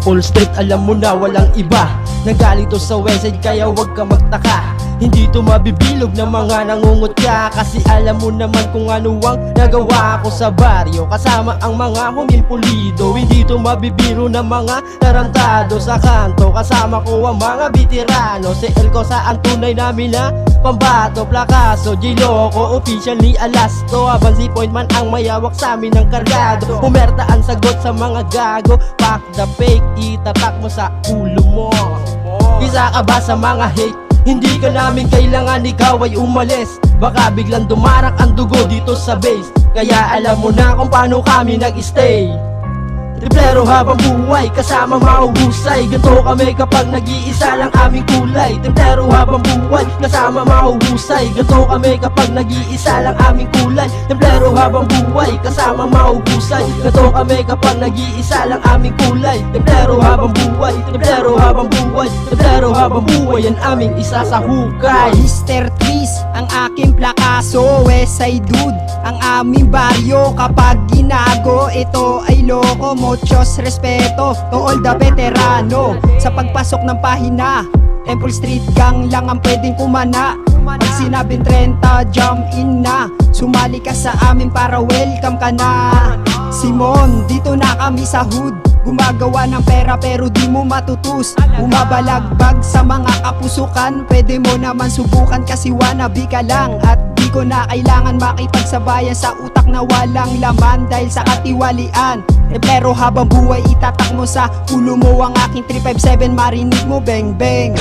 All Street alam mo na walang iba. Nanggaling to sa Westside kaya wag ka magtaka. Hindi to mabibilog ng mga nangungutya, kasi alam mo naman kung ano ang nagawa ko sa baryo. Kasama ang mga huming pulido, hindi to mabibiro ng mga tarantado sa kanto. Kasama ko ang mga veterano, si Elco sa ang tunay namin na pambato. Plakaso, J-Loco, official ni Alasto. Habang si Point Man ang mayawak sa amin ng kargado. Humerta ang sagot sa mga gago. Pack the fake, itatak mo sa ulo mo. Isa ka ba sa mga hate? Hindi ka namin kailangan, ikaw ay umalis. Baka biglang dumarak ang dugo dito sa base. Kaya alam mo na kung paano kami nag-stay. Triplero habang buhay, kasama mahuhusay. Ganto kami kapag nag-iisa lang aming kulay. Triplero habang buhay, kasama mahuhusay. Ganto kami kapag nag-iisa lang aming kulay. Triplero habang buhay, kasama mahuhusay. Ganto kami kapag nag-iisa lang aming kulay. Triplero habang buhay, triplero habang buhay, triplero habang buhay, yan aming isa sa hukay. Mr. Tris, ang aking plakaso. Westside dude, ang aming baryo. Kapag ginago, ito ay loko. Muchos respeto to all the veterano. Sa pagpasok ng pahina, Temple Street Gang lang ang pwedeng kumana. Pag sinabing 30, jump in na. Sumali ka sa amin para welcome ka na. Simon, dito na kami sa hood. Gumagawa ng pera pero di mo matutus. Umabalagbag sa mga kapusukan. Pwede mo naman subukan kasi wannabe ka lang. At di ko na kailangan makipagsabayan sa utak na walang laman dahil sa katiwalian. Pero habang buhay itatak mo sa ulo mo ang aking 357. Marinig mo bang bang.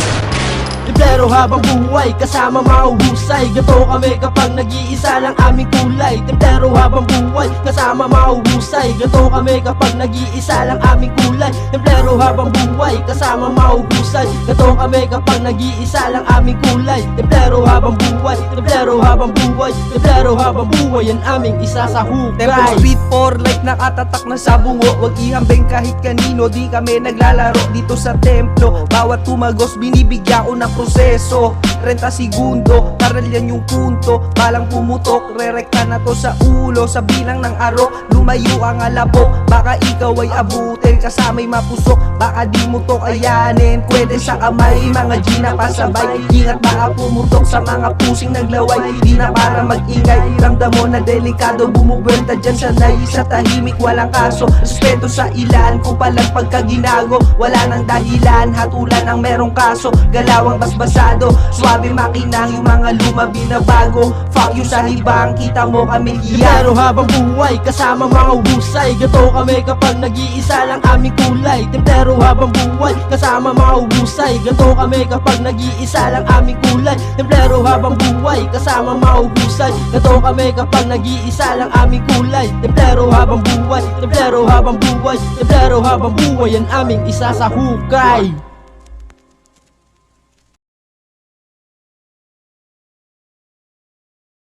Triplero habang buhay, kasama mahuhusay. Ganto kami kapag nag-iisa lang aming kulay. Triplero habang buhay, kasama mahuhusay. Ganto kami kapag nag-iisa lang aming kulay. Triplero habang buhay, kasama mahuhusay. Ganto kami kapag nag-iisa lang aming kulay. Triplero habang buhay, triplero habang buhay, triplero habang buhay, yan aming isa sa hukay. Temple Street for life, nakatatak na sa bungo. Wag ihambing kahit kanino, di kami naglalaro dito sa templo. Bawat tumagos binibigyan ko ng proseso. 30 segundo, para yan yung punto. Balang pumutok, rerekta na to sa ulo. Sa bilang ng aro, lumayo ang alabok. Baka ikaw ay abutin, kasama'y mapusok. Baka di mo to kayanin, pwede sa kamay. Mga G na pasabay, ingat baka pumutok sa mga pusing naglaway. Di na para mag-ingay, ramdam mo na delikado. Bumubuwenta dyan sanay, sa tahimik walang kaso. Respeto sa ilan, kung palang pagkaginago. Wala nang dahilan, hatulan ang merong kaso. Galawang basbasado, suabe makinang yung mga luma binabago. Fuck you sa libang, kita mo kami iyan. Pero habang buhay, kasama mahuhusay. Ganto kami kapag nag-iisa lang aming kulay. Pero habang buhay, kasama mahuhusay. Ganto kami kapag nag-iisa lang aming kulay. Pero habang buhay, kasama mahuhusay. Ganto kami kapag nag-iisa lang aming kulay. Pero habang buhay, pero habang buhay, pero habang buhay, yan aming isa sa hukay.